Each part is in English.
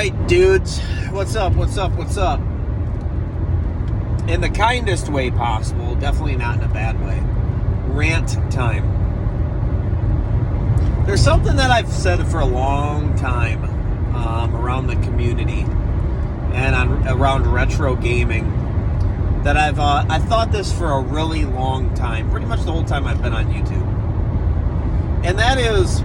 right, dudes. What's up? In the kindest way possible, definitely not in a bad way. Rant time. There's something that I've said for a long time around the community and around retro gaming that I've thought this for a really long time, pretty much the whole time I've been on YouTube. And that is,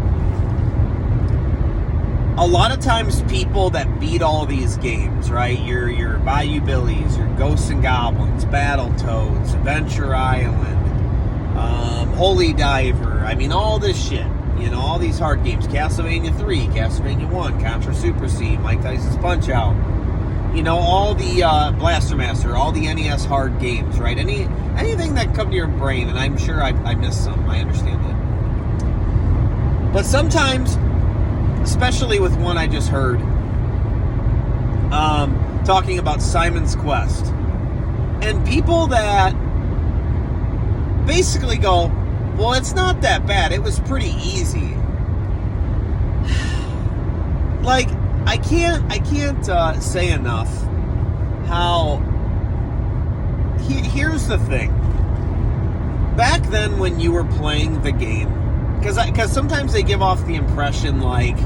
a lot of times people that beat all these games, right? Your Bayou Billies, your Ghosts and Goblins, Battletoads, Adventure Island, Holy Diver. I mean, all this shit. You know, all these hard games. Castlevania 3, Castlevania 1, Contra Super C, Mike Tyson's Punch-Out. You know, all the Blaster Master, all the NES hard games, right? Anything that come to your brain, and I'm sure I missed some. I understand that. But sometimes, especially with one I just heard, talking about Simon's Quest, and people that basically go, well, it's not that bad, it was pretty easy. Like, I can't say enough how, here's the thing. Back then when you were playing the game, because sometimes they give off the impression like,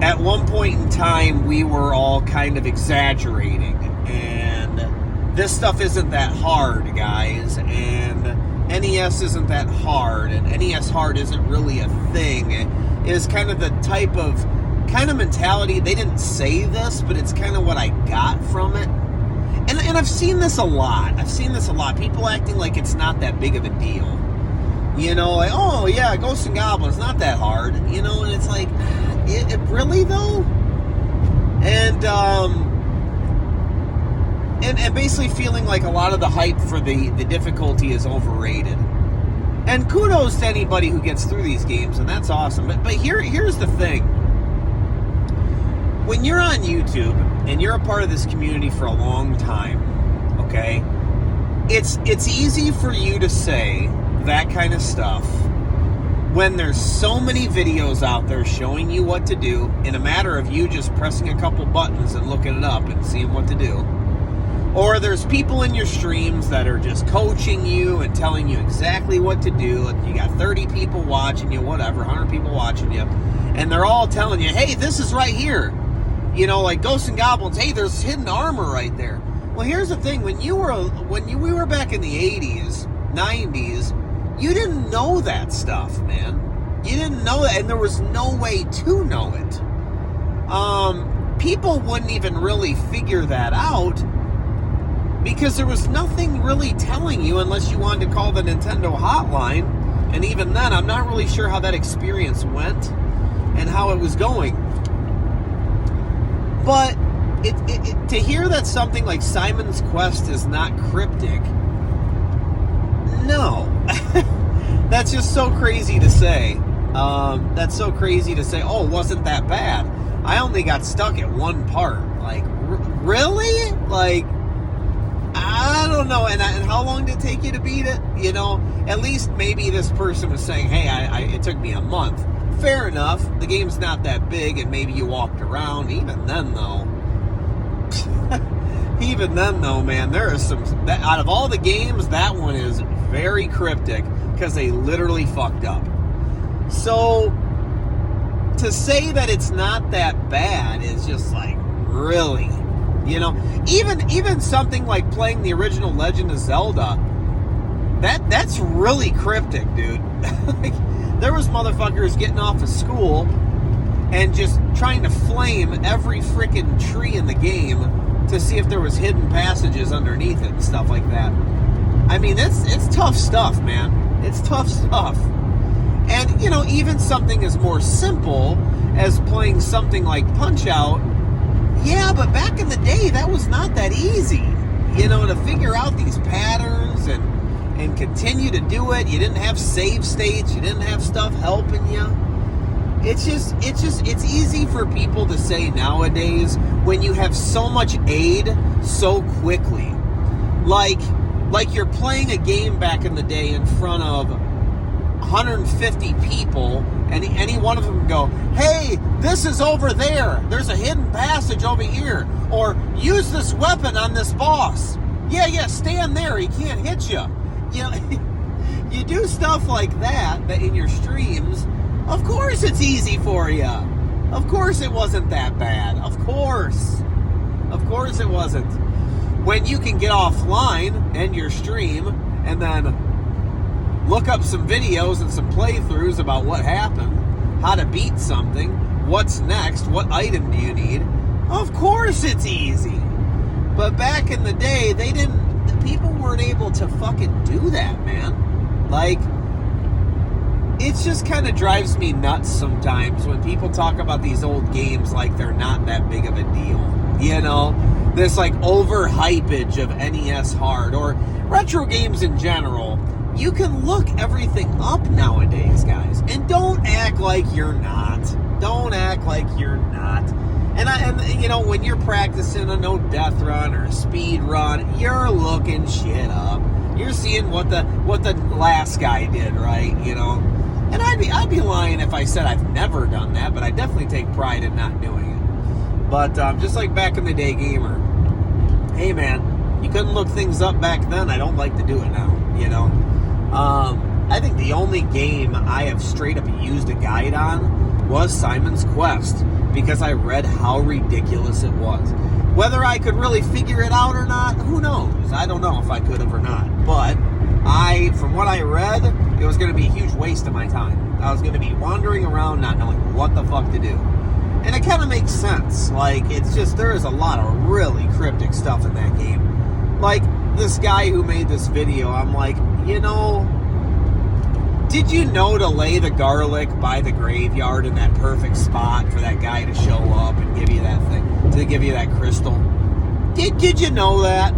at one point in time, we were all kind of exaggerating, and this stuff isn't that hard, guys, and NES isn't that hard, and NES hard isn't really a thing. It is kind of the type of mentality. They didn't say this, but it's kind of what I got from it. And I've seen this a lot. People acting like it's not that big of a deal. You know, like, oh yeah, Ghosts and Goblins, not that hard. You know, and it's like, it really though? And basically feeling like a lot of the hype for the difficulty is overrated. And kudos to anybody who gets through these games, and that's awesome. But here's the thing. When you're on YouTube and you're a part of this community for a long time, okay, it's easy for you to say that kind of stuff when there's so many videos out there showing you what to do in a matter of you just pressing a couple buttons and looking it up and seeing what to do. Or there's people in your streams that are just coaching you and telling you exactly what to do. You got 30 people watching you, whatever, 100 people watching you, and they're all telling you, hey, this is right here. You know, like Ghosts and Goblins, hey, there's hidden armor right there. Well, here's the thing. When we were back in the 80s, 90s, you didn't know that stuff, man. You didn't know it, and there was no way to know it. People wouldn't even really figure that out because there was nothing really telling you unless you wanted to call the Nintendo hotline, and even then, I'm not really sure how that experience went and how it was going. But to hear that something like Simon's Quest is not cryptic, no. That's just so crazy to say. That's so crazy to say, oh, it wasn't that bad. I only got stuck at one part. Like, really? Like, I don't know. And how long did it take you to beat it? You know, at least maybe this person was saying, hey, it took me a month. Fair enough. The game's not that big, and maybe you walked around. Even then, though, man, there is some... out of all the games, that one is very cryptic because they literally fucked up. So, to say that it's not that bad is just like, really? You know, even something like playing the original Legend of Zelda, that's really cryptic, dude. Like, there was motherfuckers getting off of school and just trying to flame every freaking tree in the game to see if there was hidden passages underneath it and stuff like that. I mean, it's tough stuff, man. It's tough stuff. And, you know, even something as more simple as playing something like Punch-Out, yeah, but back in the day, that was not that easy. You know, to figure out these patterns and continue to do it. You didn't have save states. You didn't have stuff helping you. It's easy for people to say nowadays when you have so much aid so quickly. Like you're playing a game back in the day in front of 150 people, and any one of them go, hey, this is over there. There's a hidden passage over here. Or use this weapon on this boss. Yeah, stand there. He can't hit you. You know, you do stuff like that in your streams. Of course it's easy for you. Of course it wasn't that bad. Of course it wasn't. When you can get offline and your stream and then look up some videos and some playthroughs about what happened, how to beat something, what's next, what item do you need, of course it's easy. But back in the day, people weren't able to fucking do that, man. Like, it just kind of drives me nuts sometimes when people talk about these old games like they're not that big of a deal. You know, this like overhypage of NES hard or retro games in general. You can look everything up nowadays, guys, and don't act like you're not. Don't act like you're not. And you know, when you're practicing a no death run or a speed run, you're looking shit up. You're seeing what the last guy did, right? You know. And I'd be lying if I said I've never done that, but I definitely take pride in not doing it. But just like back in the day, gamer, hey man, you couldn't look things up back then. I don't like to do it now, you know. I think the only game I have straight up used a guide on was Simon's Quest, because I read how ridiculous it was. Whether I could really figure it out or not, who knows? I don't know if I could have or not. But from what I read, it was going to be a huge waste of my time. I was going to be wandering around not knowing what the fuck to do. And it kind of makes sense. Like, it's just, there is a lot of really cryptic stuff in that game. Like, this guy who made this video, I'm like, you know, did you know to lay the garlic by the graveyard in that perfect spot for that guy to show up and give you that thing, to give you that crystal? Did you know that?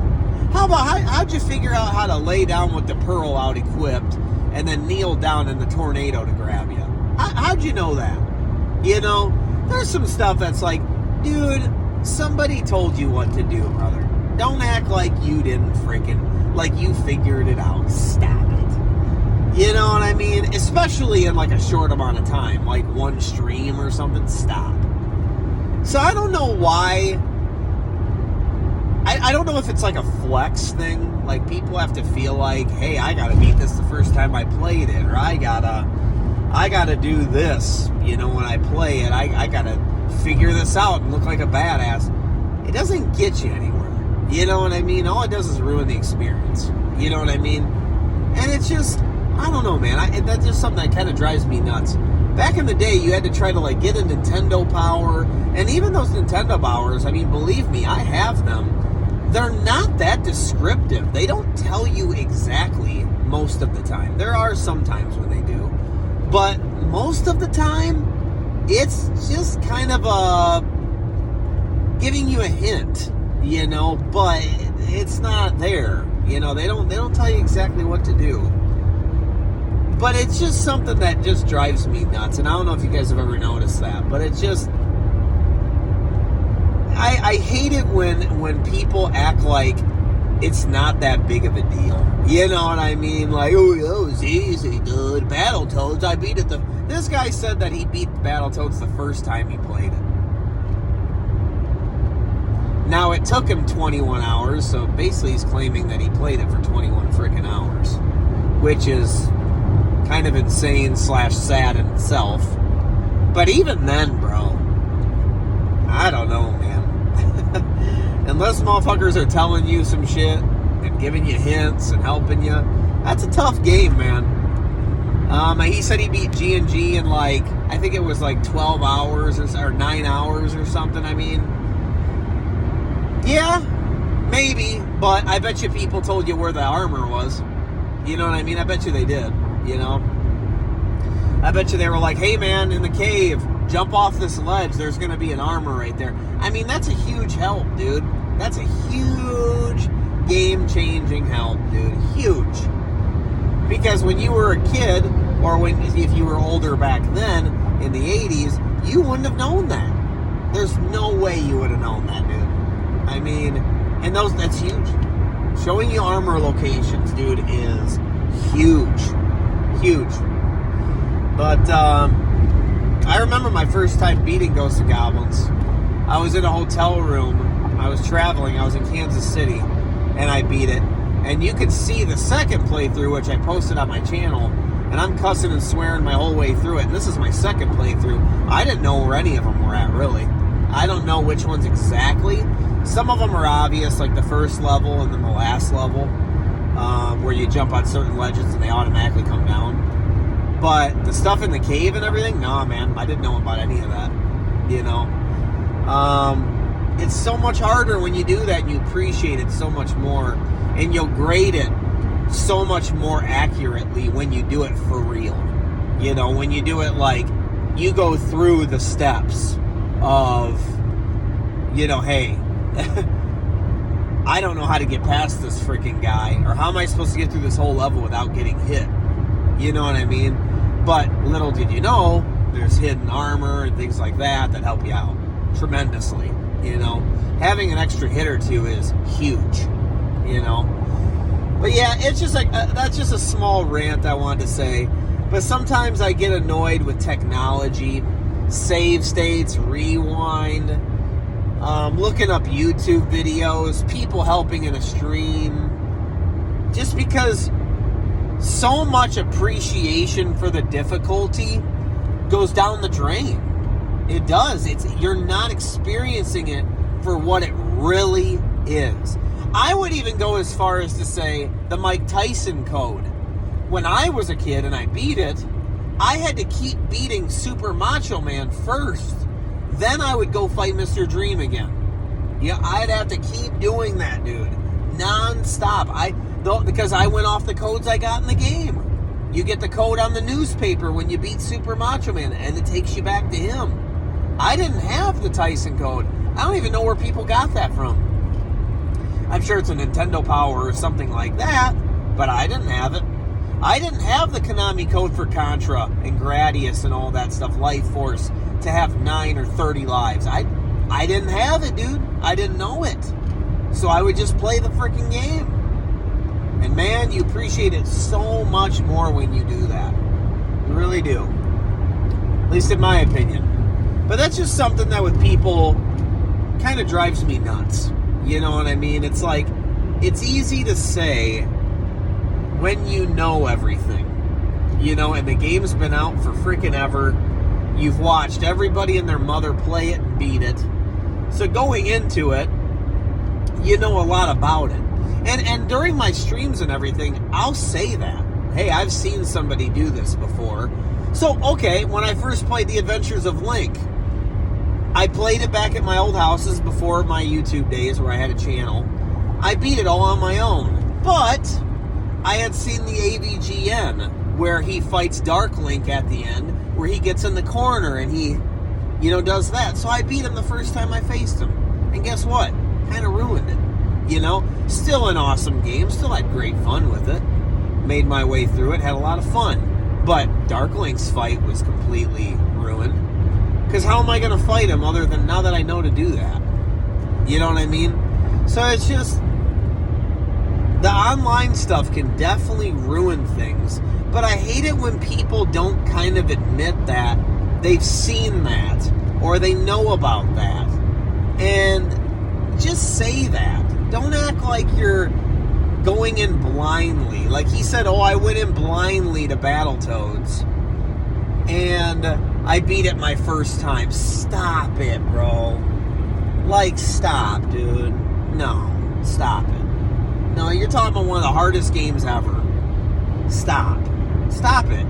How'd you figure out how to lay down with the pearl out equipped and then kneel down in the tornado to grab you? How'd you know that? You know, there's some stuff that's like, dude, somebody told you what to do, brother. Don't act like you didn't like you figured it out. Stop it. You know what I mean? Especially in like a short amount of time, like one stream or something. Stop. So I don't know why. I don't know if it's like a flex thing. Like, people have to feel like, hey, I gotta beat this the first time I played it, or I gotta do this, you know, when I play it. I gotta figure this out and look like a badass. It doesn't get you anywhere. You know what I mean? All it does is ruin the experience. You know what I mean? And it's just, I don't know, man. That's just something that kind of drives me nuts. Back in the day, you had to try to, like, get a Nintendo Power. And even those Nintendo Powers, I mean, believe me, I have them. They're not that descriptive. They don't tell you exactly most of the time. There are some times when they do. But most of the time, it's just kind of giving you a hint, you know, but it's not there. You know, they don't tell you exactly what to do. But it's just something that just drives me nuts. And I don't know if you guys have ever noticed that, but it's just, I hate it when people act like it's not that big of a deal. You know what I mean? Like, oh, that was easy, dude. Battletoads, I beat it. This guy said that he beat Battletoads the first time he played it. Now, it took him 21 hours, so basically he's claiming that he played it for 21 freaking hours, which is kind of insane / sad in itself. But even then, bro, I don't know, man. Unless motherfuckers are telling you some shit and giving you hints and helping you, that's a tough game, man. He said he beat G&G in like, I think it was like 12 hours or 9 hours or something. I mean, yeah, maybe, but I bet you people told you where the armor was. You know what I mean? I bet you they did, you know? I bet you they were like, hey man, in the cave, jump off this ledge, there's going to be an armor right there. I mean, that's a huge help, dude. That's a huge game-changing help, dude. Huge. Because when you were a kid, or if you were older back then, in the 80s, you wouldn't have known that. There's no way you would have known that, dude. I mean, and that's huge. Showing you armor locations, dude, is huge. Huge. But I remember my first time beating Ghosts and Goblins. I was in a hotel room. I was traveling. I was in Kansas City, and I beat it. And you can see the second playthrough, which I posted on my channel, and I'm cussing and swearing my whole way through it. And this is my second playthrough. I didn't know where any of them were at, really. I don't know which ones exactly. Some of them are obvious, like the first level and then the last level, where you jump on certain ledges and they automatically come down. But the stuff in the cave and everything, nah, man, I didn't know about any of that, you know. It's so much harder when you do that, and you appreciate it so much more, and you'll grade it so much more accurately when you do it for real. You know, when you do it like you go through the steps of, you know, hey, I don't know how to get past this freaking guy, or how am I supposed to get through this whole level without getting hit? You know what I mean? But little did you know, there's hidden armor and things like that that help you out tremendously. You know, having an extra hit or two is huge, you know. But yeah, it's just like, that's just a small rant I wanted to say. But sometimes I get annoyed with technology, save states, rewind, looking up YouTube videos, people helping in a stream, just because so much appreciation for the difficulty goes down the drain. It does. You're not experiencing it for what it really is. I would even go as far as to say the Mike Tyson code. When I was a kid and I beat it, I had to keep beating Super Macho Man first. Then I would go fight Mr. Dream again. Yeah, I'd have to keep doing that, dude. Non-stop. Because I went off the codes I got in the game. You get the code on the newspaper when you beat Super Macho Man, and it takes you back to him. I didn't have the Tyson code. I don't even know where people got that from. I'm sure it's a Nintendo Power or something like that, but I didn't have it. I didn't have the Konami code for Contra and Gradius and all that stuff, Life Force, to have 9 or 30 lives. I didn't have it, dude. I didn't know it. So I would just play the freaking game. And man, you appreciate it so much more when you do that. You really do. At least in my opinion. But that's just something that with people kind of drives me nuts. You know what I mean? It's like, it's easy to say when you know everything. You know, and the game's been out for freaking ever. You've watched everybody and their mother play it and beat it. So going into it, you know a lot about it. And during my streams and everything, I'll say that. Hey, I've seen somebody do this before. So, okay, when I first played The Adventures of Link, I played it back at my old houses before my YouTube days where I had a channel. I beat it all on my own. But I had seen the AVGN where he fights Dark Link at the end, where he gets in the corner and he, you know, does that. So I beat him the first time I faced him. And guess what? Kind of ruined it. You know? Still an awesome game. Still had great fun with it. Made my way through it. Had a lot of fun. But Dark Link's fight was completely ruined. Because how am I going to fight him other than now that I know to do that? You know what I mean? So it's just, the online stuff can definitely ruin things. But I hate it when people don't kind of admit that they've seen that. Or they know about that. And just say that. Don't act like you're going in blindly. Like he said, oh, I went in blindly to Battletoads. And I beat it my first time. Stop it, bro. Like, stop, dude. No, stop it. No, you're talking about one of the hardest games ever. Stop. Stop it.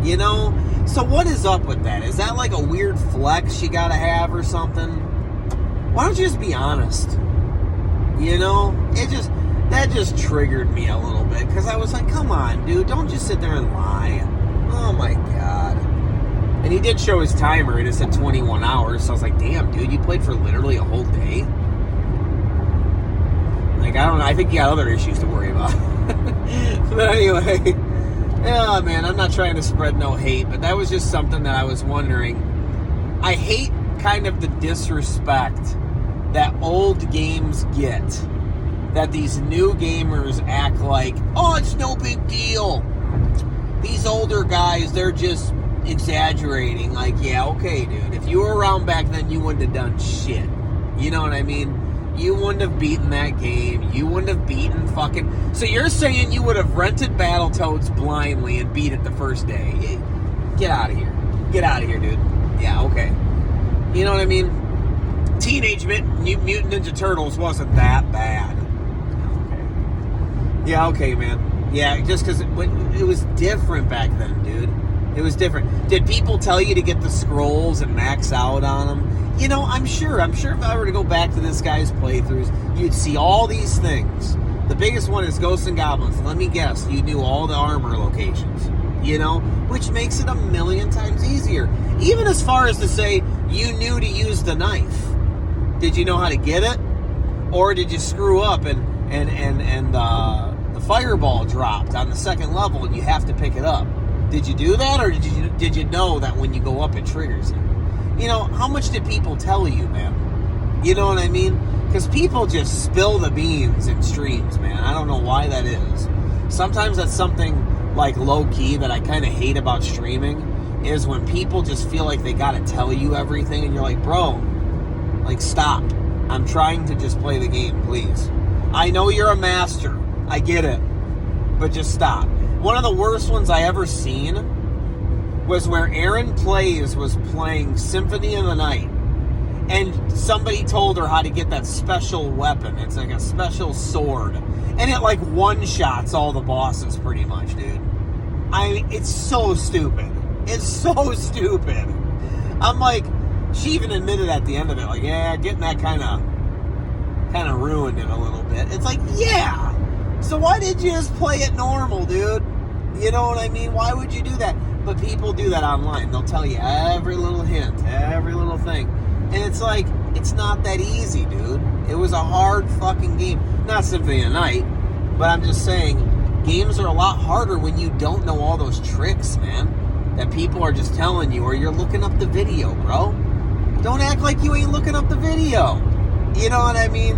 You know? So what is up with that? Is that like a weird flex you gotta have or something? Why don't you just be honest? You know? That just triggered me a little bit. Because I was like, come on, dude. Don't just sit there and lie. Oh, my God. And he did show his timer, and it said 21 hours. So I was like, damn, dude, you played for literally a whole day? Like, I don't know. I think you got other issues to worry about. But anyway, yeah, man, I'm not trying to spread no hate, but that was just something that I was wondering. I hate kind of the disrespect that old games get. That these new gamers act like, oh, it's no big deal. These older guys, they're just exaggerating. Like, yeah, okay, dude. If you were around back then, you wouldn't have done shit. You know what I mean? You wouldn't have beaten that game. You wouldn't have beaten fucking... So you're saying you would have rented Battletoads blindly and beat it the first day? Get out of here. Get out of here, dude. Yeah, okay. You know what I mean? Teenage Mutant Ninja Turtles wasn't that bad. Okay. Yeah, okay, man. Yeah, just because it was different back then, dude. It was different. Did people tell you to get the scrolls and max out on them? You know, I'm sure if I were to go back to this guy's playthroughs, you'd see all these things. The biggest one is Ghosts and Goblins. Let me guess, you knew all the armor locations. You know, which makes it a million times easier. Even as far as to say, you knew to use the knife. Did you know how to get it? Or did you screw up and the fireball dropped on the second level and you have to pick it up? Did you do that, or did you know that when you go up it triggers it? You know, how much did people tell you, man? You know what I mean? Because people just spill the beans in streams, man. I don't know why that is. Sometimes that's something like low-key that I kind of hate about streaming, is when people just feel like they got to tell you everything, and you're like, bro, like, stop. I'm trying to just play the game, please. I know you're a master. I get it. But just stop. One of the worst ones I ever seen was where Aaron Plays was playing Symphony of the Night, and somebody told her how to get that special weapon. It's like a special sword, and it like one-shots all the bosses pretty much, dude. I mean, it's so stupid. It's so stupid. I'm like, she even admitted at the end of it, like, yeah, getting that kind of ruined it a little bit. It's like, yeah. So why did you just play it normal, dude? You know what I mean? Why would you do that? But people do that online. They'll tell you every little hint, every little thing. And it's like, it's not that easy, dude. It was a hard fucking game. Not Symphony of the Night, but I'm just saying, games are a lot harder when you don't know all those tricks, man, that people are just telling you, or you're looking up the video, bro. Don't act like you ain't looking up the video. You know what I mean?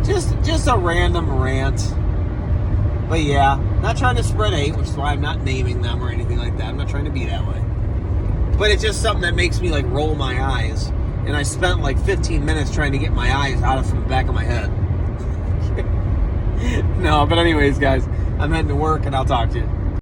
Just a random rant. But yeah, not trying to spread hate, which is why I'm not naming them or anything like that. I'm not trying to be that way. But it's just something that makes me like roll my eyes. And I spent like 15 minutes trying to get my eyes out of the back of my head. No, but anyways, guys, I'm heading to work and I'll talk to you.